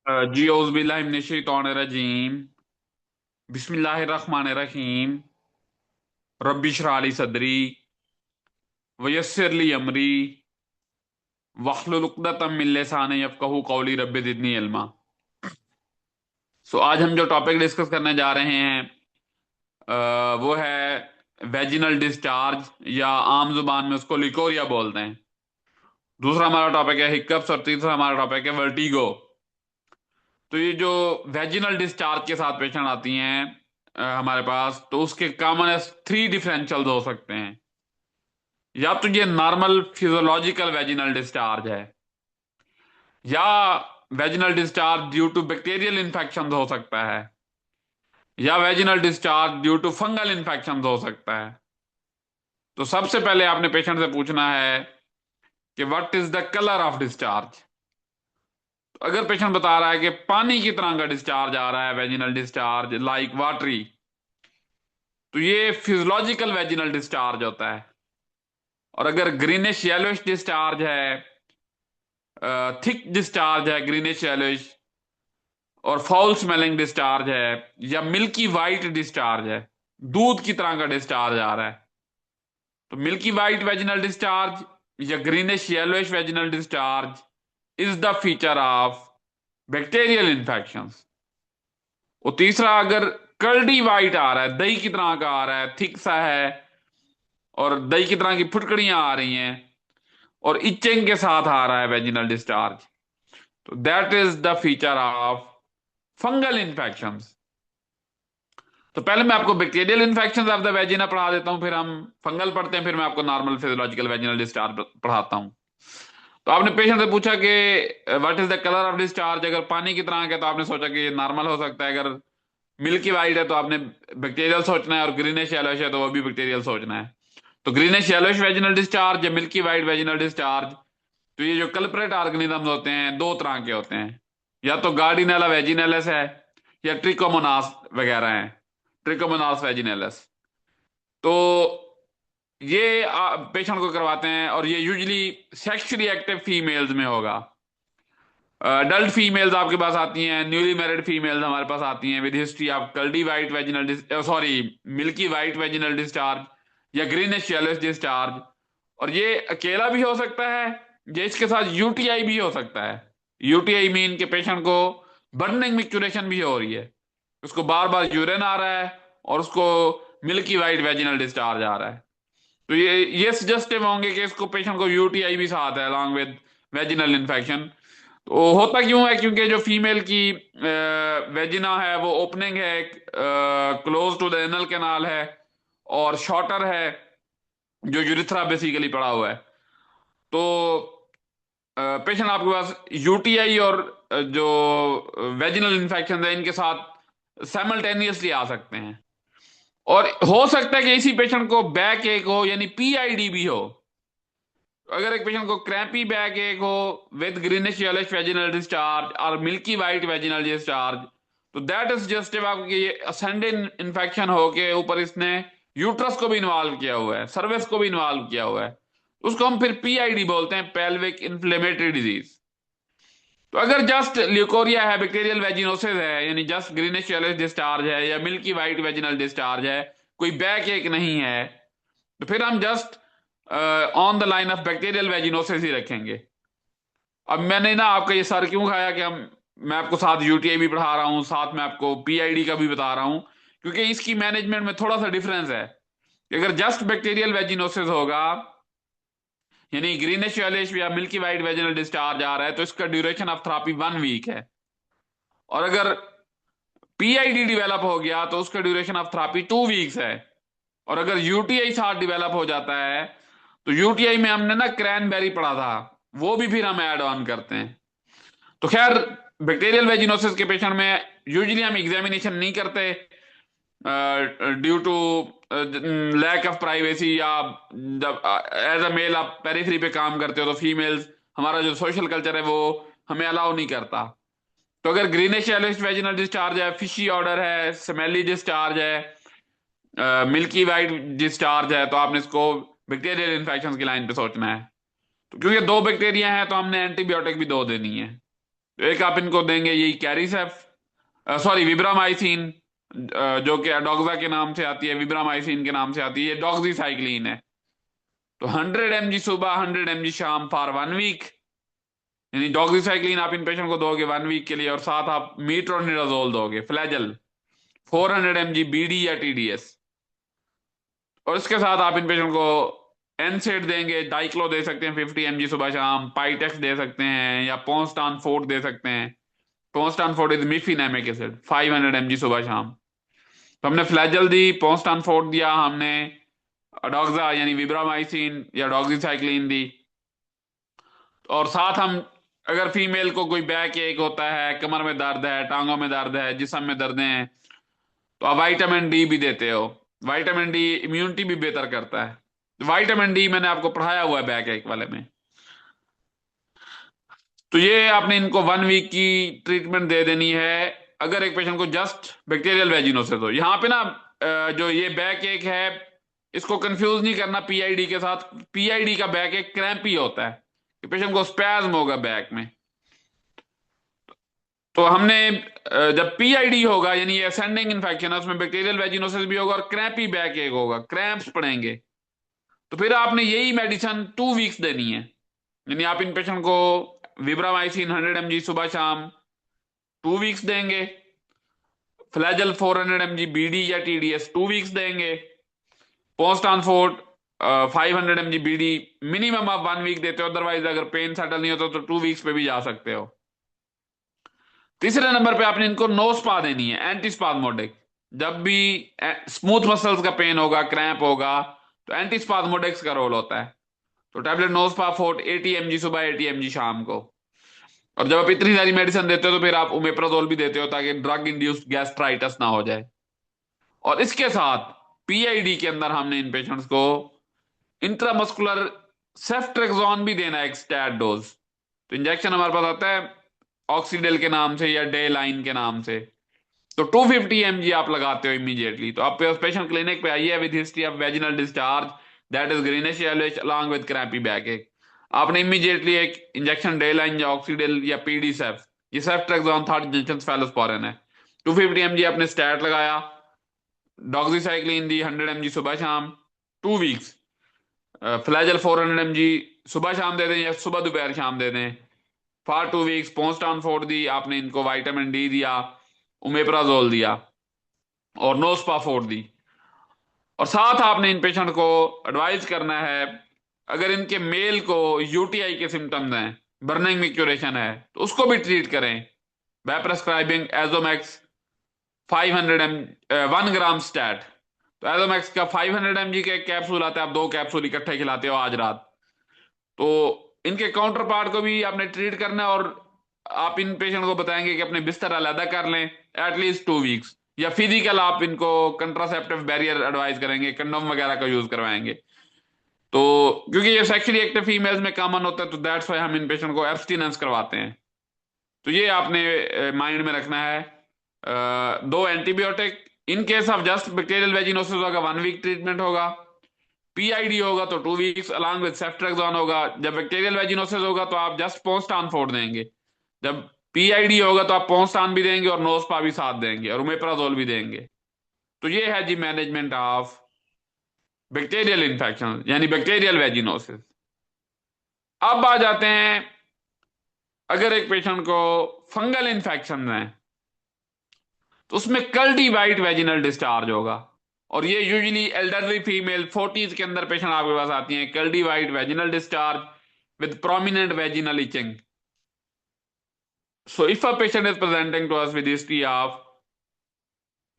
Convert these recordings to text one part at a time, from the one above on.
जी औज़ुबिल्लाहिमिनश्शैतानिर्रजीम। बिस्मिल्लाहिर्रहमानिर्रहीम। रब्बि इश्रह ली सदरी वयस्सिर ली अमरी वहलुल उक़दतम मिन लिसानी यफ़क़हू क़ौली रब्बि ज़िदनी इल्मा। आज हम जो टॉपिक डिस्कस करने जा रहे हैं वो है वेजिनल डिस्चार्ज, या आम जुबान में उसको लिकोरिया बोलते हैं। दूसरा हमारा टॉपिक है हिक्कप्स, और तीसरा हमारा टॉपिक है वर्टिगो। तो ये जो वेजिनल डिस्चार्ज के साथ पेशेंट आती हैं हमारे पास, तो उसके कॉमन थ्री डिफरेंशियल्स हो सकते हैं। या तो ये नॉर्मल फिजियोलॉजिकल वेजिनल डिस्चार्ज है, या vaginal discharge due to bacterial infection हो सकता है, या vaginal discharge due to fungal infection हो सकता है। तो सबसे पहले आपने पेशेंट से पूछना है कि what is the colour of discharge. तो अगर पेशेंट बता रहा है कि पानी की तरह का डिस्चार्ज आ रहा है, वेजिनल डिस्चार्ज लाइक वाटरी, तो ये फिजियोलॉजिकल वेजिनल डिस्चार्ज होता है। और अगर ग्रीनिश येलोइश डिस्चार्ज है, थिक डिस्चार्ज है, ग्रीनिश येलोइश, और फाउल स्मेलिंग डिस्चार्ज है, या मिल्की वाइट डिस्चार्ज है, दूध की तरह का डिस्चार्ज आ रहा है, तो मिल्की वाइट वेजिनल डिस्चार्ज या greenish yellowish vaginal discharge is the feature of bacterial infections. और तीसरा, अगर कर्डी वाइट आ रहा है, दही की तरह का आ रहा है, थिक सा है, और दही की तरह की फुटकड़ियां आ रही हैं, और इचिंग के साथ आ रहा है वेजिनल डिस्चार्ज, तो that is the feature of fungal infections. तो पहले मैं आपको bacterial infection of the vagina पढ़ा देता हूं, फिर हम फंगल पढ़ते हैं, फिर मैं आपको नॉर्मल फिजियोलॉजिकल वेजिनल डिस्चार्ज पढ़ाता हूं। तो आपने पेशेंट से पूछा कि what is the colour of discharge. अगर पानी की तरह का है तो आपने सोचा कि ये नॉर्मल हो सकता है, अगर मिल्की वाइट है तो आपने बैक्टीरियल सोचना है, और ग्रीनिश येलोइश है तो वो भी बैक्टीरियल सोचना है। तो ग्रीनिश येलोइश वेजिनल डिस्चार्ज या मिल्की वाइट वेजिनल डिस्चार्ज, तो ये जो कल्परेट ऑर्गेनिजम्स होते हैं दो तरह के होते हैं, या तो गार्डिनेला वेजिनेलिस है, या ट्रिकोमोनास वगैरह है, ट्रिकोमोनास वेजिनेलिस। तो ये पेशेंट को करवाते हैं, और ये यूजली सेक्सुअली एक्टिव फीमेल्स में होगा। अडल्ट फीमेल्स आपके पास आती हैं, न्यूली मैरिड फीमेल्स हमारे पास आती हैं with history of curdy white vaginal, sorry, milky white vaginal discharge या ग्रीनिश येलोइश डिस्चार्ज। और ये अकेला भी हो सकता है, या इसके साथ यूटीआई भी हो सकता है। यूटीआई मीन के पेशेंट को बर्निंग मिक्चुरेशन भी हो रही है, उसको बार बार यूरिन आ रहा है, और उसको मिल्की वाइट वेजिनल डिस्चार्ज आ रहा है। तो ये सजेस्टिव होंगे कि इसको पेशेंट को यूटीआई भी साथ है अलॉन्ग विद वेजिनल इन्फेक्शन। तो होता क्यों है, क्योंकि जो फीमेल की वेजिना है वो ओपनिंग है, close to the anal canal है, और शॉर्टर है, जो यूरिथ्रा बेसिकली पड़ा हुआ है। तो पेशेंट आपके पास यूटीआई और जो वेजिनल इन्फेक्शन है इनके साथ साइमल्टेनियसली आ सकते हैं। और हो सकता है कि इसी पेशेंट को बैक एक हो, यानी पीआईडी भी हो। अगर एक पेशेंट को क्रैम्पी बैक एक हो with greenish yellowish vaginal discharge और मिल्की वाइट वेजिनल डिस्चार्ज, तो दैट इज जस्ट आपकी ये असेंडेंट इन्फेक्शन हो के ऊपर इसने यूट्रस को भी इन्वॉल्व किया हुआ है, सर्विस को भी इन्वॉल्व किया हुआ है, उसको हम फिर पीआईडी बोलते हैं, पेल्विक इन्फ्लेमेटरी डिजीज। तो अगर जस्ट ल्यूकोरिया है, बैक्टीरियल वेजिनोसिस है, यानी जस्ट ग्रीनिश येलोइश डिस्चार्ज है, या मिल्की वाइट वेजिनल डिस्चार्ज है, कोई बैक एक नहीं है, तो फिर हम just on the line of bacterial vaginosis ही रखेंगे। अब मैंने ना आपका ये सर क्यों खाया कि हम मैं आपको साथ यूटीआई भी पढ़ा रहा हूं, साथ में आपको पीआईडी का भी बता रहा हूं, क्योंकि इसकी मैनेजमेंट में थोड़ा सा डिफरेंस है कि अगर जस्ट बैक्टीरियल वेजिनोसिस होगा, यानी ग्रीनिश येलोइश या मिल्की वाइट वेजिनल डिस्चार्ज आ रहा है, तो इसका ड्यूरेशन ऑफ थेरेपी 1 वीक है। और अगर पीआईडी डेवलप हो गया तो उसका ड्यूरेशन ऑफ थेरेपी 2 वीक्स है। और अगर यूटीआई साथ डेवलप हो जाता है, तो यूटीआई में हमने ना क्रैनबेरी पढ़ा था, वो भी फिर हम ऐड ऑन करते हैं। तो खैर, बैक्टीरियल वेजिनोसिस के पेशेंट में यूजुअली हम एग्जामिनेशन नहीं करते due to lack of privacy, या जब एज अ मेल आप पेरिफेरी पे काम करते हो तो फीमेल्स, हमारा जो सोशल कल्चर है वो हमें अलाउ नहीं करता। तो अगर ग्रीनिश येलोइश वेजिनल डिस्चार्ज है, फिशी ऑर्डर है, स्मेली डिस्चार्ज है, मिल्की वाइट डिस्चार्ज है, तो आपने इसको बैक्टीरियल इन्फेक्शन की लाइन पे सोचना है। तो क्योंकि दो बैक्टीरिया हैं तो हमने एंटीबायोटिक भी दो देनी है। तो एक आप इनको देंगे यही कैरिसेफ, सॉरी विब्रामाइसिन, जो कि डॉक्सा के नाम से आती है, विब्रामाइसिन के नाम से आती है, ये डॉक्सीसाइक्लिन है। तो 100 mg सुबह, 100 mg शाम फॉर 1 वीक, यानी डॉक्सीसाइक्लिन आप इन पेशेंट को दोगे 1 वीक के लिए, और साथ आप मीट्रोनिडाजोल दोगे, फ्लैजल 400 mg बीडी या टीडीएस। और इसके साथ आप इन पेशेंट को एनसेड देंगे, डाइक्लो दे सकते हैं 50 mg सुबह शाम, पाइटेक्स दे सकते हैं, या पोंस्टान फोर्ट दे सकते हैं। पोंस्टान फोर्ट इज मिफिनेमिक एसिड, 500 mg सुबह शाम। तो हमने फ्लैजल दी, पोंस्टान फोर्ट दिया, हमने अडॉक्सा यानी विब्रामाइसिन या डॉक्सीसाइक्लिन दी। और साथ हम, अगर फीमेल को कोई बैक एक होता है, कमर में दर्द है, टांगों में दर्द है, जिस्म में दर्द है, तो आप विटामिन डी भी देते हो। विटामिन डी इम्यूनिटी भी बेहतर करता है। विटामिन डी मैंने आपको पढ़ाया हुआ है बैक एक वाले में। तो ये आपने इनको 1 वीक की ट्रीटमेंट दे देनी है। अगर एक पेशेंट को जस्ट बैक्टीरियल वेजिनोसिस हो, यहाँ पे ना जो ये बैक एक है, इसको कंफ्यूज नहीं करना पीआईडी के साथ। पीआईडी का बैक एक क्रैम्पी होता है, कि पेशेंट को स्पैज्म होगा बैक में। तो हमने जब पीआईडी होगा यानी असेंडिंग इन्फेक्शन है, उसमें बैक्टीरियल वेजिनोसिस भी होगा और क्रैम्पी बैक एक होगा, क्रैम्प्स पड़ेंगे। तो फिर आपने यही मेडिसिन 2 वीक्स देनी है। यानी आप इन पेशेंट को विब्रामाइसिन 100 mg सुबह शाम 2 वीक्स देंगे, फ्लैजल 400 mg बीडी या टीडीएस 2 वीक्स देंगे, पोस्टानफोर्ट 500 mg बीडी मिनिमम आप 1 वीक देते हो। अदरवाइज अगर पेन सेटल नहीं होता तो 2 वीक्स पे भी जा सकते हो। तीसरे नंबर पे आपने इनको नो स्पा देनी है, एंटीस्पाज्मोडिक। जब भी स्मूथ मसल्स का पेन होगा, क्रैम्प होगा, तो एंटीस्पाज्मोडिक्स का रोल होता है। तो tablet no spa forte 80 mg सुबह, 80 mg शाम को। और जब आप इतनी सारी मेडिसिन देते हो तो फिर आप ओमेप्राजोल भी देते हो, ताकि ड्रग इंड्यूस्ड गैस्ट्राइटिस ना हो जाए। और इसके साथ पीआईडी के अंदर हमने इन पेशेंट्स को इंट्रामस्कुलर सेफ्ट्रेक्सोन भी देना है, एक स्टैट डोज। तो इंजेक्शन हमारे पास आता है ऑक्सीडेल के नाम से या डे लाइन के नाम से। तो 250 mg आप लगाते हो इमीडिएटली। तो आप पेशेंट क्लिनिक पे आइए with history of vaginal discharge that is greenish yellowish along with crampy back एक। आपने इमीडिएटली एक इंजेक्शन डे लाइन या ऑक्सीडेल या पीडी सेफ, ये सेफ्ट्रेक्सोन थर्ड इंजेक्शन फेलोस्पोरिन है। 250 mg आपने स्टैट लगाया, डॉक्सीसाइक्लिन दी 100 mg सुबह शाम 2 वीक्स, फ्लैजल 400 mg सुबह शाम दे दें या सुबह दोपहर शाम दे दें फॉर 2 वीक्स। पोस्टान फोर्ट दी आपने इनको, विटामिन डी दिया, ओमेप्राजोल दिया, और नोस्पा फोर्ट दी। और साथ आपने इन पेशेंट को एडवाइज करना है, अगर इनके मेल को यूटीआई के सिम्टम्स हैं, बर्निंग मिक्चुरेशन है, तो उसको भी ट्रीट करें बाय प्रेस्क्राइबिंग एजोमैक्स 1 ग्राम स्टैट। तो एजोमैक्स का 500 mg का एक कैप्सूल आता है, आप 2 कैप्सूल इकट्ठे खिलाते हो आज रात। तो इनके काउंटर पार्ट को भी आपने ट्रीट करना है, और आप इन पेशेंट को बताएंगे कि अपने बिस्तर अलग कर लें एटलीस्ट 2 वीक्स, या फिजिकल आप इनको कंट्रासेप्टिव बैरियर एडवाइस करेंगे, कंडोम वगैरह का यूज करवाएंगे। तो क्योंकि ये सेक्सुअली एक्टिव फीमेल्स में कॉमन होता है, तो दैट्स व्हाई हम इन पेशेंट को एब्सटिनेंस करवाते हैं। तो ये आपने माइंड में रखना है। 2 antibiotic in case of just bacterial vaginosis होगा, 1 वीक ट्रीटमेंट होगा। पीआईडी होगा तो 2 वीक्स अलॉन्ग विद सेफ्ट्रेक्सोन होगा। जब बैक्टीरियल वेजिनोसिस होगा तो आप जस्ट पोस्टान फोड़ देंगे। जब पीआईडी होगा तो आप पोस्टान भी देंगे और नोस्पा भी साथ देंगे और ओमेप्राजोल भी देंगे। तो ये है जी मैनेजमेंट ऑफ बैक्टीरियल इन्फेक्शन यानी बैक्टीरियल वेजिनोसिस। अब आ जाते हैं, अगर एक पेशेंट को फंगल इन्फेक्शन है तो उसमें कल्टी वाइट वेजिनल डिस्चार्ज होगा। और ये यूजुअली एल्डरली फीमेल 40s के अंदर पेशेंट आपके पास आती हैं, curdy white vaginal discharge with prominent vaginal itching. So if a patient is presenting to us with history of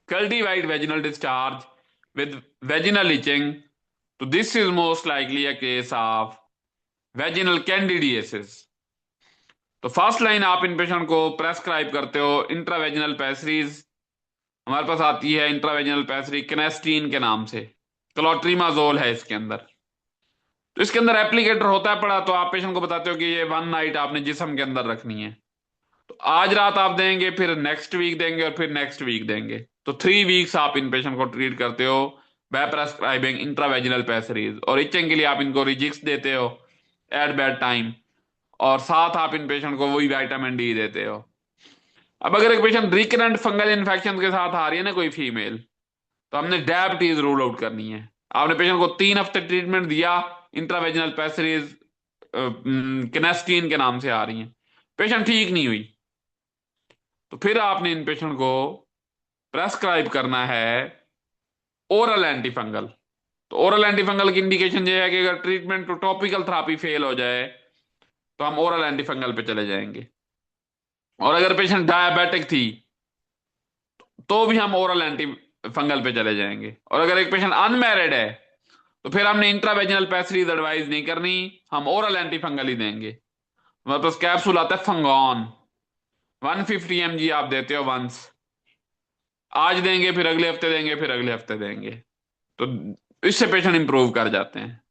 cultivate vaginal discharge with vaginal itching, so this is most likely a case of vaginal candidiasis। तो first line आप इन patient को prescribe करते हो इंट्रावेजिनल पैसरीज। हमारे पास आती है इंट्रावेजिनल पैसरी कनेस्टीन के नाम से, क्लोट्रीमाजोल है इसके अंदर। तो इसके अंदर एप्लीकेटर होता है पड़ा, तो आप पेशेंट को बताते हो कि ये 1 नाइट आपने जिस्म के अंदर रखनी है। तो आज रात आप देंगे, फिर नेक्स्ट वीक देंगे, और फिर नेक्स्ट वीक देंगे। तो 3 वीक्स आप इन पेशेंट को ट्रीट करते हो बाय प्रेस्क्राइबिंग इंट्रावेजिनल पैसरीज। और इचिंग के लिए आप इनको रिजिक्स देते हो एट बेड टाइम। और साथ आप इन पेशेंट को वही विटामिन डी देते हो। अब अगर एक पेशेंट रिकरेंट फंगल इन्फेक्शन के साथ आ रही है ना, कोई फीमेल, तो हमने डायबिटीज रूल आउट करनी है। आपने पेशेंट को 3 हफ्ते ट्रीटमेंट दिया, इंट्रावेजिनल पैसरीज किनेस्टीन के नाम से आ रही हैं, पेशेंट ठीक नहीं हुई, तो फिर आपने इन पेशेंट को प्रेस्क्राइब करना है ओरल एंटीफंगल। तो ओरल एंटीफंगल की इंडिकेशन ये है कि अगर treatment to topical therapy fail हो जाए तो हम ओरल एंटीफंगल पे चले जाएंगे। और अगर पेशेंट डायबिटिक थी तो भी हम ओरल एंटी फंगल पे चले जाएंगे। और अगर एक पेशेंट अनमैरिड है तो फिर हमने इंट्रावेजिनल पैसरीज एडवाइज नहीं करनी, हम ओरल एंटी फंगल ही देंगे। हमारे पास कैप्सूल आता है फंगॉन, 150 mg आप देते हो वंस, आज देंगे फिर अगले हफ्ते देंगे फिर अगले हफ्ते देंगे, तो इससे पेशेंट इंप्रूव कर जाते हैं।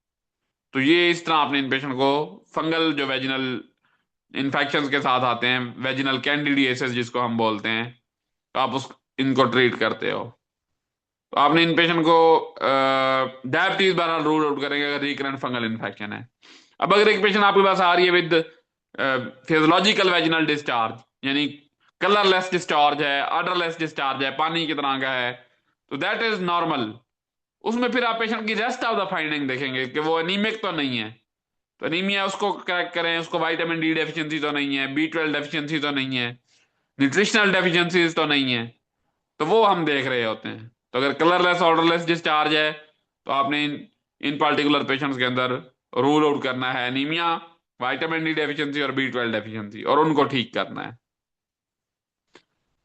तो ये इस तरह आपने इन पेशेंट को फंगल जो वेजिनल इन्फेक्शन के साथ आते हैं, वेजिनल कैंडिडियासिस जिसको हम बोलते हैं, तो आप उस इनको ट्रीट करते हो। तो आपने इन पेशेंट को डायबिटीज बहरहाल रूल आउट करेंगे अगर रिकरेंट फंगल इन्फेक्शन है। अब अगर एक पेशेंट आपके पास आ रही है विद फिजियोलॉजिकल वेजिनल डिस्चार्ज, यानी कलरलेस डिस्चार्ज है, ऑर्डरलेस डिस्चार्ज है, पानी की तरह का है, तो दैट इज नॉर्मल। उसमें फिर आप पेशेंट की रेस्ट ऑफ द फाइंडिंग देखेंगे कि वो एनीमिक तो नहीं है, तो एनीमिया उसको करेक्ट करें, उसको विटामिन डी डेफिशिएंसी तो नहीं है, B12 डेफिशिएंसी तो नहीं है, न्यूट्रिशनल डेफिशिएंसीज तो नहीं है, तो वो हम देख रहे होते हैं। तो अगर कलरलेस ऑर्डरलेस डिस्चार्ज है तो आपने इन पार्टिकुलर पेशेंट्स के अंदर रूल आउट करना है एनीमिया, विटामिन डी डेफिशिएंसी और B12 डेफिशिएंसी, और उनको ठीक करना है।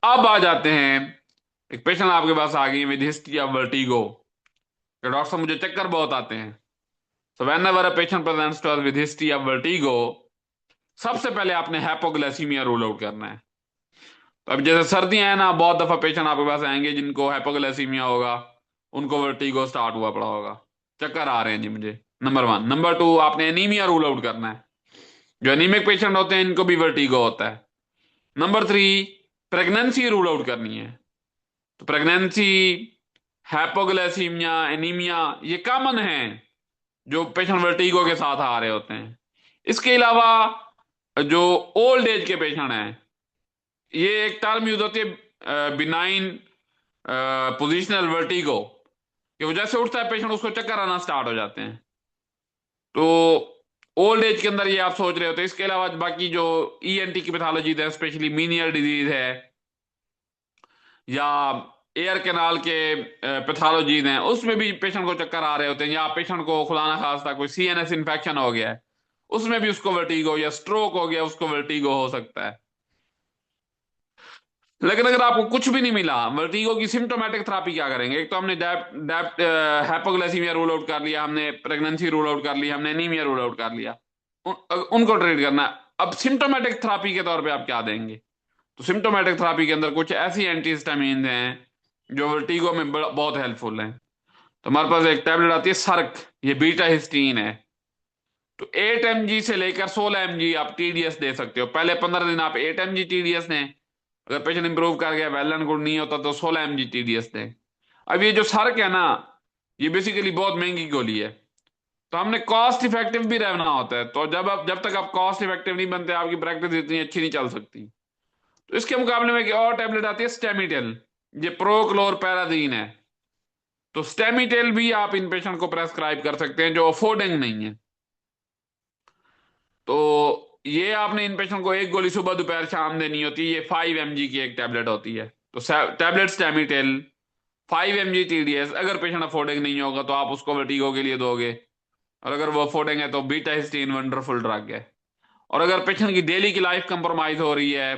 अब आ जाते हैं, एक पेशेंट आपके पास आ गई विद हिस्ट्री ऑफ वर्टिगो, कि डॉक्टर साहब मुझे चक्कर बहुत आते हैं। So whenever a patient presents to us with history of vertigo, सबसे पहले आपने हाइपोग्लाइसीमिया रूल आउट करना है। तो अब जैसे सर्दियां हैं ना, बहुत दफा पेशेंट आपके पास आएंगे जिनको हाइपोग्लाइसीमिया होगा, उनको वर्टिगो स्टार्ट हुआ पड़ा होगा, चक्कर आ रहे हैं जी मुझे, नंबर 1। नंबर 2, आपने एनीमिया रूल आउट करना है। जो एनीमिक पेशेंट होते हैं इनको भी वर्टिगो होता है। नंबर 3, प्रेगनेंसी रूल आउट करनी है। तो प्रेगनेंसी, हाइपोग्लाइसीमिया, एनीमिया, ये कॉमन है जो पेशेंट वर्टिगो के साथ आ रहे होते हैं। इसके अलावा जो ओल्ड एज के पेशेंट हैं, ये एक टर्म यूज होती है बिनाइन पोजिशनल वर्टिगो, कि वो जैसे उठता है पेशेंट उसको चक्कर आना स्टार्ट हो जाते हैं। तो ओल्ड एज के अंदर ये आप सोच रहे होते हैं। इसके अलावा बाकी जो ENT की पैथोलॉजी है, स्पेशली मीनियल डिजीज है या एयर कैनाल के पैथोलॉजीज हैं, उसमें भी पेशेंट को चक्कर आ रहे होते हैं, या पेशेंट को खुदा ना खास्ता कोई CNS इन्फेक्शन हो गया है, उसमें भी उसको वर्टिगो, या स्ट्रोक हो गया उसको वर्टिगो हो सकता है। लेकिन अगर आपको कुछ भी नहीं मिला, वर्टिगो की सिम्टोमेटिक थेरेपी क्या करेंगे? एक तो हमने हाइपोग्लाइसीमिया रूल आउट कर लिया, हमने प्रेगनेंसी रूल आउट कर लिया, हमने एनीमिया रूल आउट कर लिया, उनको ट्रीट करना है। अब सिम्टोमेटिक थेरेपी के तौर पे आप क्या देंगे? तो सिम्टोमेटिक थेरेपी के अंदर कुछ ऐसी एंटीहिस्टामिन हैं जो वर्टिगो में बहुत हेल्पफुल हैं। तो हमारे पास एक टैबलेट आती है सर्क, ये बीटा हिस्टीन है। तो 8 mg से लेकर 16 mg आप TDS दे सकते हो। पहले 15 दिन आप 8 mg TDS दें, अगर पेशेंट इंप्रूव कर गया, वेल एंड गुड, नहीं होता तो 16 mg TDS दें। अब ये जो सर्क है ना, ये बेसिकली बहुत महंगी गोली है, तो हमने कॉस्ट इफेक्टिव भी रहना होता है। तो जब तक आप कॉस्ट इफेक्टिव नहीं बनते, आपकी प्रैक्टिस इतनी अच्छी नहीं चल सकती। तो इसके मुकाबले में एक और टैबलेट आती है स्टेमिटेल, ये प्रोक्लोरपैराजीन है। तो स्टेमिटेल भी आप इन पेशेंट को प्रेस्क्राइब कर सकते हैं जो अफोर्डिंग नहीं है। तो ये आपने इन पेशेंट को एक गोली सुबह दोपहर शाम देनी होती है, ये 5 mg की एक टैबलेट होती है। तो टैबलेट स्टेमिटेल, 5 mg TDS। अगर पेशेंट अफोर्डिंग नहीं होगा तो आप उसको वर्टिगो के लिए दोगे, और अगर वो अफोर्डिंग है तो बीटा हिस्टीन वंडरफुल ड्रग है। और अगर पेशेंट की डेली की लाइफ कंप्रोमाइज हो रही है,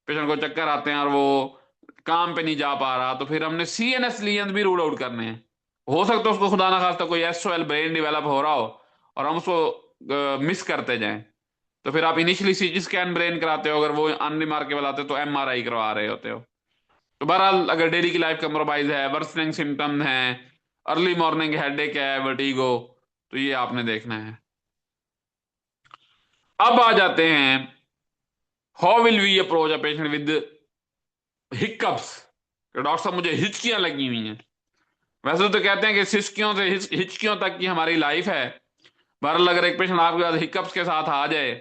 पेशेंट को चक्कर आते हैं और वो काम पे नहीं जा पा रहा, तो फिर हमने CNS लीजन भी रूल आउट करने हैं। हो सकता है उसको खुदा ना खास्ता कोई SOL ब्रेन डेवलप हो रहा हो और हम उसको मिस करते जाएं, तो फिर आप इनिशियली CT स्कैन ब्रेन कराते हो, अगर वो अनरिमार्केबल आते हो तो MRI करवा रहे होते हो। तो बहरहाल अगर डेली की लाइफ कंप्रोमाइज है, वर्सनिंग सिम्टम है, अर्ली मॉर्निंग हेडेक है, वर्टिगो, तो ये आपने देखना है। अब आ जाते हैं, how will we approach a patient with hiccups? Doctor साहब मुझे हिचकियां लगी हुई हैं। वैसे तो कहते हैं कि सिसकियों से हिचकियों तक की हमारी लाइफ है। बहरहाल अगर एक पेशेंट आपके पास हिकअप्स के साथ आ जाए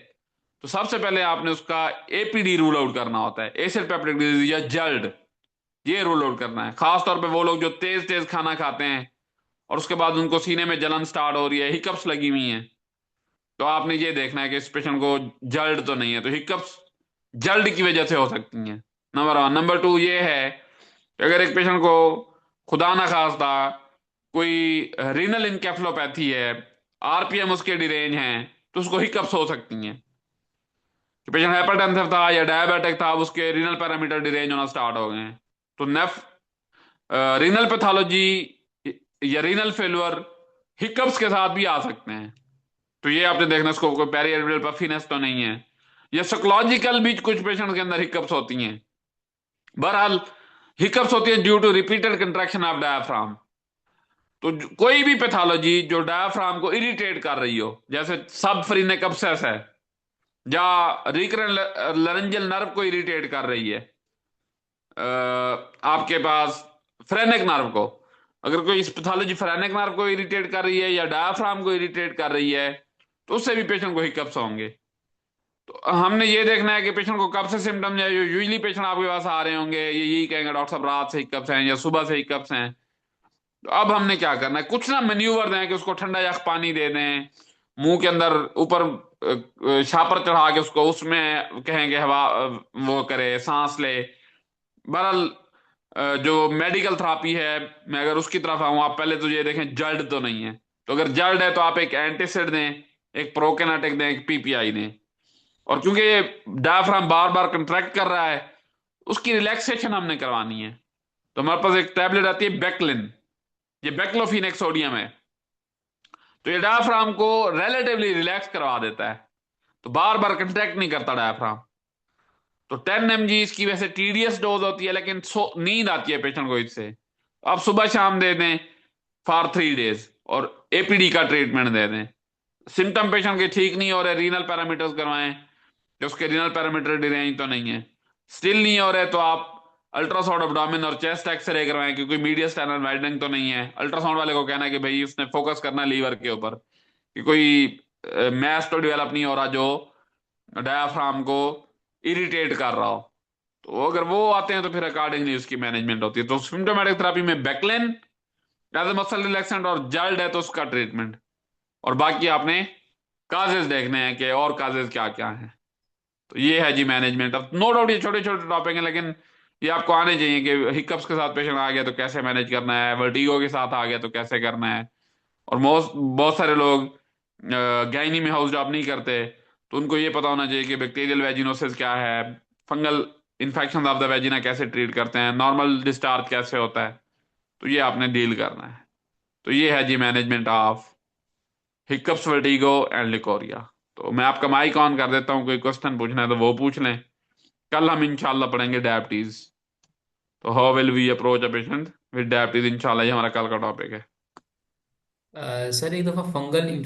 तो सबसे पहले आपने उसका एपीडी रूल आउट करना होता है, एसिड पेप्टिक डिजीज या जल्ड, ये रूल आउट करना है। खास तौर पे वो लोग जो तेज तेज खाना खाते हैं और उसके बाद उनको सीने में जलन स्टार्ट हो रही है, हिकअप्स लगी हुई हैं, तो आपने ये देखना है कि इस पेशेंट को जल्ड तो नहीं है। तो हिकअप्स जल्ड की वजह से हो सकती हैं, नंबर वन। नंबर टू ये है कि अगर एक पेशेंट को खुदा ना खास्ता कोई रीनल इनकेफलोपैथी है, आरपीएम उसके डिरेंज हैं, तो उसको हिकअप्स हो सकती हैं। कि पेशेंट हाइपरटेंसिव था या डायबिटिक था, अब उसके रीनल पैरामीटर डिरेंज होना स्टार्ट हो गए हैं, तो नेफ रीनल पैथोलॉजी या रीनल फेल्योर हिकअप्स के साथ भी आ सकते हैं। तो ये आपने देखना, इसको कोई पेरिएर्बियल पफिनेस तो नहीं है। ये साइकोलॉजिकल भी कुछ पेशेंट के अंदर हिकअप्स होती हैं। बहरहाल हिकअप्स होती है due to repeated contraction of diaphragm. तो कोई भी पैथोलॉजी जो डायाफ्राम को इरिटेट कर रही हो, जैसे सब फ्रीनेक अब्सेस है, या रिकरेंट लरेंजियल नर्व को इरिटेट कर रही है, आपके पास फ्रेनेक नर्व को, अगर कोई इस पैथोलॉजी फ्रेनेक नर्व को इरिटेट कर रही है या डायाफ्राम को इरिटेट कर रही है, तो उससे भी पेशेंट को हिकअप्स होंगे। तो हमने ये देखना है कि पेशेंट को कब से सिम्टम्स है। यूजली पेशेंट आपके पास आ रहे होंगे, ये यही कहेंगे डॉक्टर साहब रात से हिकअप्स हैं या सुबह से हिकअप्स हैं। तो अब हमने क्या करना है, कुछ ना मैन्यूवर दें कि उसको ठंडा यख पानी दे दें, मुंह के अंदर ऊपर छापर चढ़ा के उसको उसमें कहेंगे हवा वो करे, सांस ले। बहरहाल जो मेडिकल थेरापी है, मैं अगर उसकी तरफ आऊं, आप पहले तो ये देखें जल्ड तो नहीं है। तो अगर जल्ड है तो आप एक एंटीसिड दें, एक प्रोकेनाटिक दें, एक पीपीआई दें। और क्योंकि ये डायफ्राम बार बार कंट्रैक्ट कर रहा है, उसकी रिलैक्सेशन हमने करवानी है। तो हमारे पास एक टैबलेट आती है बेक्लिन, ये बेक्लोफिनेक सोडियम है। तो ये डायफ्राम को रिलेटिवली रिलैक्स करवा देता है, तो बार बार कंट्रैक्ट नहीं करता डायफ्राम। तो 10 mg इसकी वैसे टीडीएस डोज होती है, लेकिन नींद आती है पेशेंट को इससे। आप सुबह शाम दे दें फॉर 3 डेज, और एपीडी का ट्रीटमेंट दे दें। सिम्टम पेशेंट के ठीक नहीं हो रहे, रीनल पैरामीटर्स करवाएं कि उसके रीनल पैरामीटर डिरेंज तो नहीं है। स्टिल नहीं हो रहे तो आप अल्ट्रासाउंड एब्डोमेन और चेस्ट एक्सरे करवाएं कि कोई मीडियल स्टैनल वाइडनिंग तो नहीं है। अल्ट्रासाउंड वाले को कहना है कि भाई उसने फोकस करना लीवर के ऊपर, कि कोई मैस तो डेवलप नहीं हो रहा जो डायाफ्राम को इरिटेट कर रहा हो। तो अगर वो आते हैं तो फिर अकॉर्डिंगली उसकी मैनेजमेंट होती है। तो सिम्टोमेटिक थेरापी में बैकलेन एज ए मसल रिलैक्सेंट, और जल्ड है तो उसका ट्रीटमेंट। और बाकी आपने काजेज देखने हैं कि और काजेज क्या क्या हैं। तो ये है जी मैनेजमेंट। अब नो डाउट ये छोटे छोटे टॉपिक हैं, लेकिन ये आपको आने चाहिए कि हिकअप्स के साथ पेशेंट आ गया तो कैसे मैनेज करना है, वर्टिगो के साथ आ गया तो कैसे करना है। और मोस्ट बहुत सारे लोग गायनी में हाउस जॉब नहीं करते, तो उनको ये पता होना चाहिए कि बैक्टीरियल वेजिनोसिस क्या है, fungal infection of the vagina कैसे ट्रीट करते हैं, नॉर्मल डिस्चार्ज कैसे होता है। तो ये आपने डील करना है। तो ये है जी management of hiccups, vertigo and leucorrhoea. तो मैं आपका माइक ऑन कर देता हूँ, कोई क्वेश्चन पूछना है तो वो पूछ लें। कल हम इंशाल्लाह पढ़ेंगे डायबिटीज। तो how will we approach a patient with diabetes, इंशाल्लाह ये हमारा कल का टॉपिक है। सर एक दफ़ा फंगल